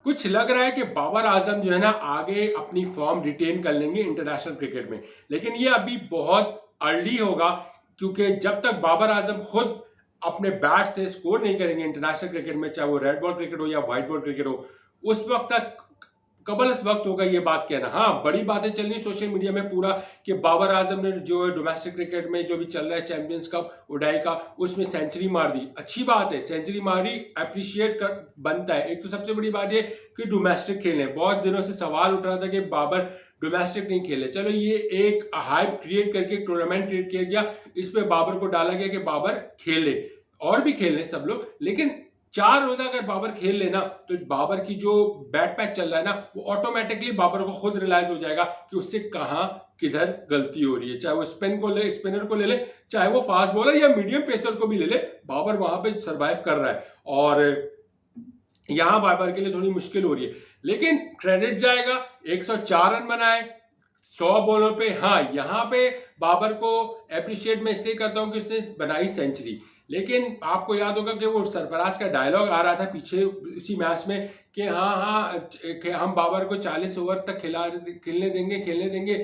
कुछ लग रहा है कि बाबर आजम जो है ना आगे अपनी फॉर्म रिटेन कर लेंगे इंटरनेशनल क्रिकेट में, लेकिन ये अभी बहुत अर्ली होगा, क्योंकि जब तक बाबर आजम खुद अपने बैट से स्कोर नहीं करेंगे इंटरनेशनल क्रिकेट में, चाहे वो रेड बॉल क्रिकेट हो या व्हाइट बॉल क्रिकेट हो, उस वक्त तक कबल इस वक्त होगा ये बात कहना। हाँ, बड़ी बातें चल रही सोशल मीडिया में पूरा कि बाबर आजम ने जो है डोमेस्टिक क्रिकेट में जो भी चल रहा है चैंपियंस कप उडाई का, उसमें सेंचुरी मार दी। अच्छी बात है, सेंचुरी मारी, अप्रिशिएट कर बनता है। एक तो सबसे बड़ी बात ये कि डोमेस्टिक खेले, बहुत दिनों से सवाल उठ रहा था कि बाबर डोमेस्टिक नहीं खेले। चलो, ये एक हाइप क्रिएट करके टूर्नामेंट क्रिएट किया गया, इस पे बाबर को डाला गया कि बाबर खेले, और भी खेले सब लोग, लेकिन 4 रोजा अगर बाबर खेल लेना तो बाबर की जो बैट पैच चल रहा है ना, वो ऑटोमेटिकली बाबर को खुद रियलाइज हो जाएगा कि उससे कहां किधर गलती हो रही है। चाहे वो स्पिनर को ले ले, चाहे वो फास्ट बॉलर या मीडियम पेसर को भी ले ले, बाबर वहां पे सरवाइव कर रहा है। और यहां बाबर के लिए थोड़ी मुश्किल हो रही है, लेकिन क्रेडिट जाएगा, 104 रन बनाए 100 बॉलों पे। हाँ, यहां पे बाबर को अप्रिशिएट मैं इसलिए करता हूं कि उसने बनाई सेंचुरी। लेकिन आपको याद होगा कि वो सरफराज का डायलॉग आ रहा था पीछे इसी मैच में कि कि हम बाबर को 40 ओवर तक खेलने देंगे,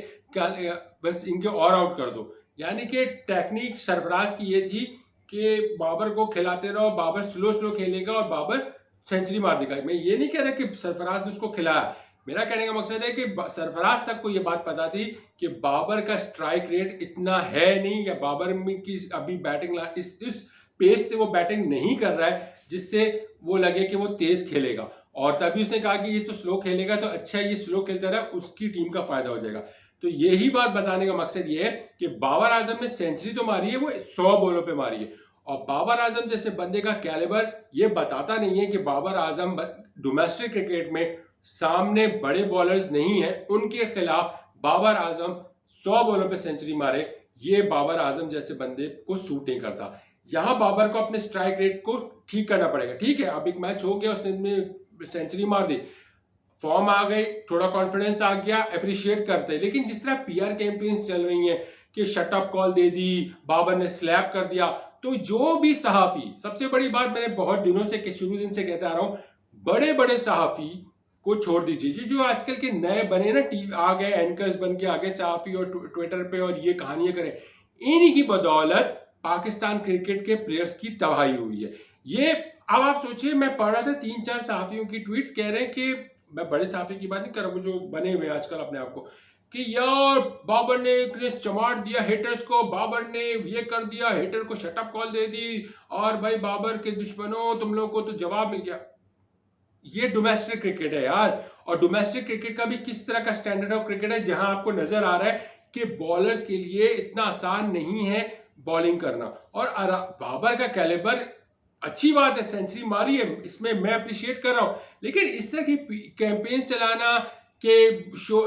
बस इनके और आउट कर दो। यानी कि टेक्निक सरफराज की ये थी कि बाबर को खिलाते रहो, बाबर स्लो खेलेगा और बाबर सेंचुरी मार देगा। मैं ये नहीं कह रहा कि सरफराज ने उसको खिलाया, मेरा कहने का मकसद है कि सरफराज तक को ये बात पता थी कि बाबर का स्ट्राइक रेट इतना है नहीं, या बाबर में की अभी बैटिंग इस पेस से वो बैटिंग नहीं कर रहा है जिससे वो लगे कि वो तेज खेलेगा। और तभी उसने कहा कि ये तो स्लो खेलेगा, तो अच्छा ये स्लो खेलता रहा, उसकी टीम का फायदा हो जाएगा। तो यही बात बताने का मकसद ये है कि बाबर आजम ने सेंचुरी तो मारी है, वो 100 बॉलों पे मारी है। और बाबर आजम जैसे बंदे का कैलिबर ये बताता नहीं है कि बाबर आजम डोमेस्टिक क्रिकेट में सामने बड़े बॉलर्स नहीं है, उनके खिलाफ बाबर आजम 100 बॉलों पे सेंचुरी मारे, ये बाबर आजम जैसे बंदे को सूट नहीं करता। यहां बाबर को अपने स्ट्राइक रेट को ठीक करना पड़ेगा। ठीक है, अब एक मैच हो गया, उसने सेंचुरी मार दी, फॉर्म आ गई, थोड़ा कॉन्फिडेंस आ गया, अप्रिशिएट करते हैं। लेकिन जिस तरह पीआर कैंपेन्स चल रही हैं कि शटअप कॉल दे दी, बाबर ने स्लैप कर दिया, तो जो भी सहाफी, सबसे बड़ी बात मैंने बहुत दिनों से शुरू दिन से कहते आ रहा हूं, बड़े बड़े सहाफी को छोड़ दीजिए। ये जो आजकल के नए बने ना, टीवी आ गए, एंकर्स बन के आ गए सहाफी, और ट्विटर पे और ये कहानियां करें, इन्हीं की बदौलत पाकिस्तान क्रिकेट के प्लेयर्स की तबाही हुई है। ये अब आप सोचिए, मैं पढ़ रहा था 3-4 सहाफियों की ट्वीट, कह रहे हैं कि मैं बड़े सहाफी की बात नहीं कर रहा, वो जो बने हुए आजकल अपने आप को, कि यार बाबर ने चमाट दिया हेटर्स को, बाबर ने ये कर दिया, हेटर को शटअप कॉल दे दी, और भाई बाबर के दुश्मनों तुम लोगों को तो जवाब मिल गया। ये डोमेस्टिक क्रिकेट है यार, और डोमेस्टिक क्रिकेट का भी किस तरह का स्टैंडर्ड ऑफ क्रिकेट है, जहां आपको नजर आ रहा है कि बॉलर्स के लिए इतना आसान नहीं है बॉलिंग करना। और बाबर का कैलिबर, अच्छी बात है, सेंचुरी मारी है, इसमें मैं अप्रिशिएट कर रहा हूं, लेकिन इस तरह की कैंपेन चलाना कि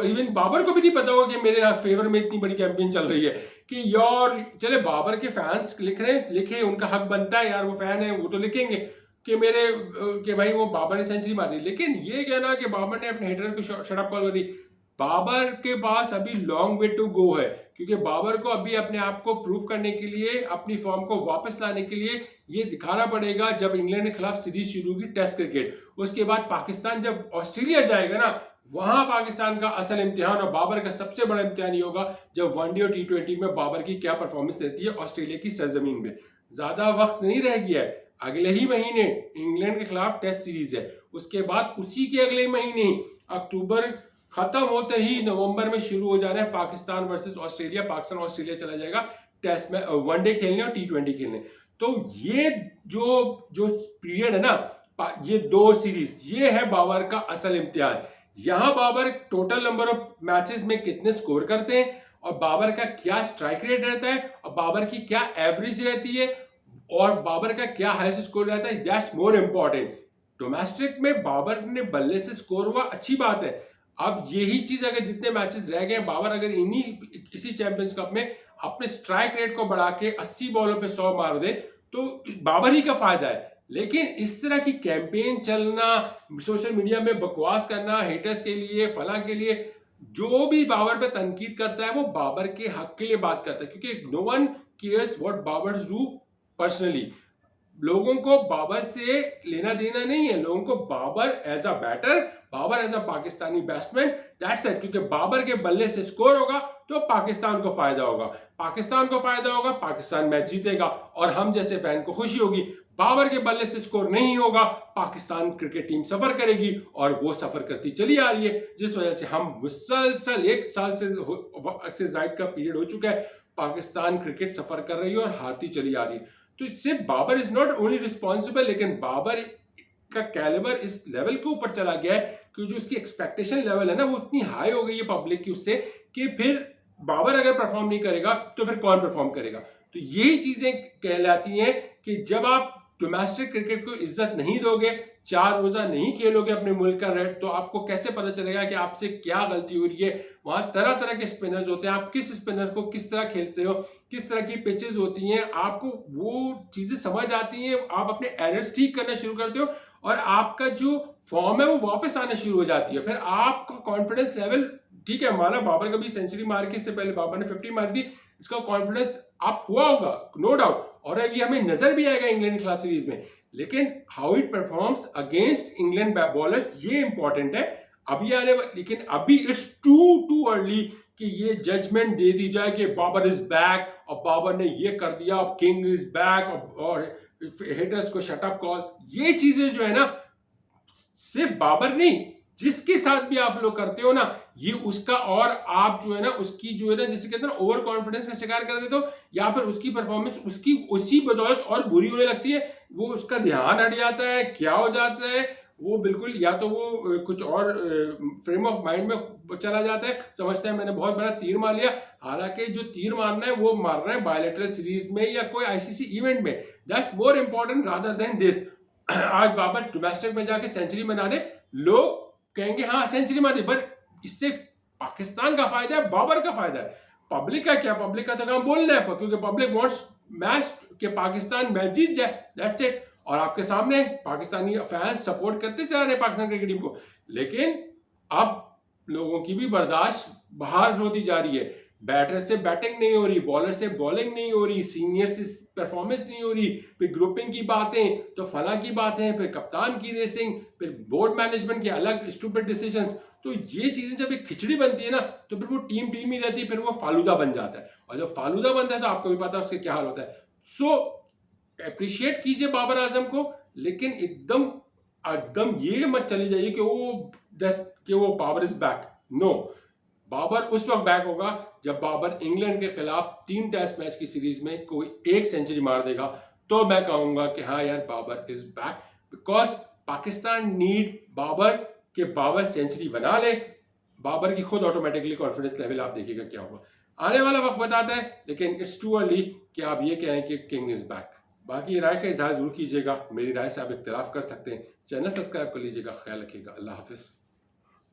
इवन बाबर को भी नहीं पता होगा कि मेरे फेवर में इतनी बड़ी कैंपेन चल रही है, कि यार चले बाबर के फैंस लिख रहे हैं, लिखे, उनका हक बनता है यार, वो फैन है वो तो लिखेंगे कि मेरे कि भाई वो बाबर ने सेंचुरी मारी। लेकिन ये कहना कि बाबर ने अपने हेटर को शटअप कॉल कर दी, बाबर के पास अभी लॉन्ग वे टू गो है, क्योंकि बाबर को अभी अपने आप को प्रूव करने के लिए, अपनी फॉर्म को वापस लाने के लिए ये दिखाना पड़ेगा। जब इंग्लैंड के खिलाफ सीरीज शुरू होगी टेस्ट क्रिकेट, उसके बाद पाकिस्तान जब ऑस्ट्रेलिया जाएगा ना, वहां पाकिस्तान का असल इम्तिहान, और बाबर का सबसे बड़ा इम्तिहान ये होगा जब वनडे और T20 में बाबर की क्या परफॉर्मेंस रहती है ऑस्ट्रेलिया की सरजमीन में। ज्यादा वक्त नहीं रह गया है, अगले ही महीने इंग्लैंड के खिलाफ टेस्ट सीरीज है, उसके बाद उसी के अगले महीने अक्टूबर खत्म होते ही नवंबर में शुरू हो जाना है Pakistan versus Australia. Pakistan Australia चला जाएगा टेस्ट में वनडे खेलने और T20 खेलने। तो ये जो जो पीरियड है ना, ये 2 सीरीज, ये है बाबर का असल इम्तिहान। यहां Babar total number of matches में कितने स्कोर करते हैं, और बाबर का क्या स्ट्राइक रेट रहता है, और बाबर की क्या एवरेज रहती है, और बाबर का क्या हाईएस्ट स्कोर रहता है, दैट्स मोर इंपॉर्टेंट। डोमेस्टिक में बाबर ने बल्ले से स्कोर हुआ, अच्छी बात है। अब यही चीज अगर जितने मैचेस रह गए, बाबर अगर इसी चैंपियंस कप में अपने स्ट्राइक रेट को बढ़ा के 80 बॉलों पे 100 मार दे, तो बाबर ही का फायदा है। लेकिन इस तरह की कैंपेन चलना, सोशल मीडिया में बकवास करना, हेटर्स के लिए, फला के लिए, जो भी बाबर पे तनकीद करता है वो बाबर के हक के लिए बात करता है, क्योंकि no one cares what Babar do personally. लोगों को बाबर से लेना देना नहीं है, लोगों को Babar as a batter, Babar as a Pakistani batsman, that's it. क्योंकि बाबर के बल्ले से स्कोर होगा तो पाकिस्तान को फायदा होगा, पाकिस्तान को फायदा होगा, पाकिस्तान मैच जीतेगा और हम जैसे फैन को खुशी होगी। बाबर के बल्ले से स्कोर नहीं होगा, पाकिस्तान क्रिकेट टीम सफर करेगी और वो सफर करती चली आ रही है, जिस वजह से हम मुसलसल 1 साल से ज्यादा का पीरियड हो चुका है, पाकिस्तान क्रिकेट सफर कर रही है और हारती चली आ रही है। तो सिर्फ Babar is not only responsible, लेकिन बाबर का कैलिबर इस लेवल के ऊपर चला गया है कि जो उसकी एक्सपेक्टेशन लेवल है ना वो इतनी हाई हो गई है पब्लिक की उससे कि फिर बाबर अगर परफॉर्म नहीं करेगा तो फिर कौन परफॉर्म करेगा। तो यही चीजें कहलाती हैं कि जब आप डोमेस्टिक क्रिकेट को इज्जत नहीं दोगे, 4 रोजा नहीं खेलोगे अपने मुल्क का रेड, तो आपको कैसे पता चलेगा कि आपसे क्या गलती हो रही है। वहां तरह तरह के स्पिनर्स होते हैं, आप किस स्पिनर को किस तरह खेलते हो, किस तरह की पिचेस होती हैं, आपको वो चीजें समझ आती हैं, आप अपने एरर्स ठीक करना शुरू करते हो और आपका जो फॉर्म है वो वापस आना शुरू हो जाती है। फिर आपका कॉन्फिडेंस लेवल, ठीक है माना बाबर कभी सेंचुरी मार के, इससे पहले बाबर ने 50 मार दी, इसका कॉन्फिडेंस अप हुआ होगा नो डाउट, और ये हमें नजर भी आएगा इंग्लैंड के खिलाफ सीरीज में। लेकिन how it performs against England bowlers ये इंपॉर्टेंट है अभी आने वाले। लेकिन अभी इट्स टू अर्ली कि ये जजमेंट दे दी जाए कि बाबर इज बैक और बाबर ने ये कर दिया, अब किंग इज बैक और हिटर्स को शट अप कॉल। ये चीजें जो है ना, सिर्फ बाबर नहीं, जिसके साथ भी आप लोग करते हो ना, ये उसका और आप जो है ना उसकी जो है ना, जिसे कहते हैं ना ओवर कॉन्फिडेंस का शिकार कर देते हो, या फिर उसकी परफॉर्मेंस उसकी उसी बदौलत और बुरी होने लगती है, वो उसका ध्यान हट जाता है, क्या हो जाता है वो बिल्कुल, या तो वो कुछ और फ्रेम ऑफ माइंड में चला जाता है, समझता है मैंने बहुत बड़ा तीर मार लिया, हालांकि जो तीर मारना है वो मारना है बायलैटरल सीरीज में या कोई आईसीसी इवेंट में, that's more important rather than this. आज बाबर डोमेस्टिक में जाके सेंचुरी बना दे, लोग कहेंगे हाँ सेंचुरी मार दी, बट इससे पाकिस्तान का फायदा है, बाबर का फायदा है। पब्लिक का क्या, पब्लिक का तो काम बोलना है, क्योंकि पब्लिक वांट्स मैच के पाकिस्तान मैच जीत जाए, दैट्स इट। और आपके सामने पाकिस्तानी फैंस सपोर्ट करते जा रहे हैं पाकिस्तान क्रिकेट टीम को, लेकिन अब लोगों की भी बर्दाश्त बाहर होती जा रही है। बैटर से बैटिंग नहीं हो रही, बॉलर से बॉलिंग नहीं हो रही, सीनियर से परफॉर्मेंस नहीं हो रही, फिर ग्रुपिंग की बातें तो फला की बातें, फिर कप्तान की रेसिंग, फिर बोर्ड मैनेजमेंट के अलग स्टूपिड डिसीजंस। तो ये चीजें जब एक खिचड़ी बनती है ना, तो फिर वो टीम ही रहती है, फिर वो फालूदा बन जाता है, और जब फालूदा बनता है तो आपको भी पता है उसके क्या हाल होता है। सो अप्रिशिएट कीजिए बाबर आजम को, लेकिन एकदम एकदम ये मत चले जाइए कि वो Babar is back. No, Babar उस वक्त बैक होगा जब बाबर इंग्लैंड के खिलाफ 3 टेस्ट मैच की सीरीज में कोई एक सेंचुरी मार देगा, तो मैं कहूंगा कि हाँ यार Babar is back, because Pakistan need Babar के बाबर सेंचुरी बना ले, बाबर की खुद ऑटोमेटिकली कॉन्फिडेंस लेवल आप देखिएगा क्या होगा। आने वाला वक्त बताता है, लेकिन इट्स टू अर्ली कि आप ये कहें कि किंग इज बैक। बाकी राय का इजहार जरूर कीजिएगा, मेरी राय से आप इख्तिलाफ कर सकते हैं। चैनल सब्सक्राइब कर लीजिएगा, ख्याल रखिएगा, अल्लाह हाफिज।